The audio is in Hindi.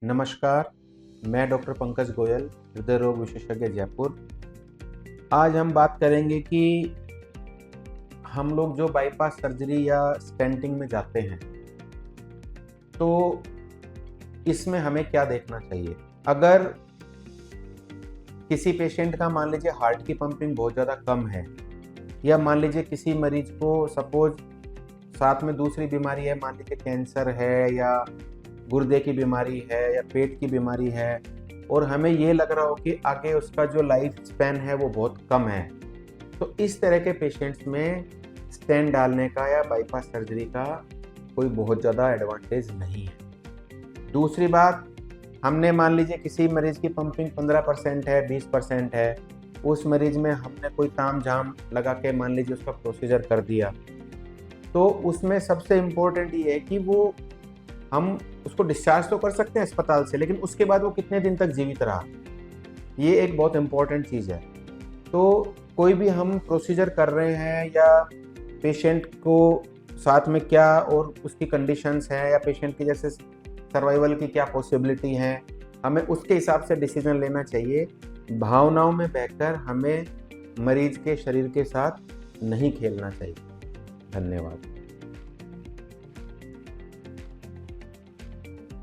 नमस्कार, मैं डॉक्टर पंकज गोयल, हृदय रोग विशेषज्ञ जयपुर। आज हम बात करेंगे कि हम लोग जो बाईपास सर्जरी या स्टेंटिंग में जाते हैं, तो इसमें हमें क्या देखना चाहिए। अगर किसी पेशेंट का मान लीजिए हार्ट की पंपिंग बहुत ज़्यादा कम है, या मान लीजिए किसी मरीज को सपोज साथ में दूसरी बीमारी है, मान लीजिए कैंसर है या गुर्दे की बीमारी है या पेट की बीमारी है, और हमें ये लग रहा हो कि आगे उसका जो लाइफ स्पैन है वो बहुत कम है, तो इस तरह के पेशेंट्स में स्टेंट डालने का या बाईपास सर्जरी का कोई बहुत ज़्यादा एडवांटेज नहीं है। दूसरी बात, हमने मान लीजिए किसी मरीज़ की पंपिंग 15% है, 20% है, उस मरीज़ में हमने कोई ताम झाम लगा के मान लीजिए उसका प्रोसीजर कर दिया, तो उसमें सबसे इम्पोर्टेंट ये है कि वो हम उसको डिस्चार्ज तो कर सकते हैं अस्पताल से, लेकिन उसके बाद वो कितने दिन तक जीवित रहा, ये एक बहुत इम्पोर्टेंट चीज़ है। तो कोई भी हम प्रोसीजर कर रहे हैं या पेशेंट को साथ में क्या और उसकी कंडीशंस हैं या पेशेंट की जैसे सर्वाइवल की क्या पॉसिबिलिटी है, हमें उसके हिसाब से डिसीजन लेना चाहिए। भावनाओं में बहकर हमें मरीज के शरीर के साथ नहीं खेलना चाहिए। धन्यवाद।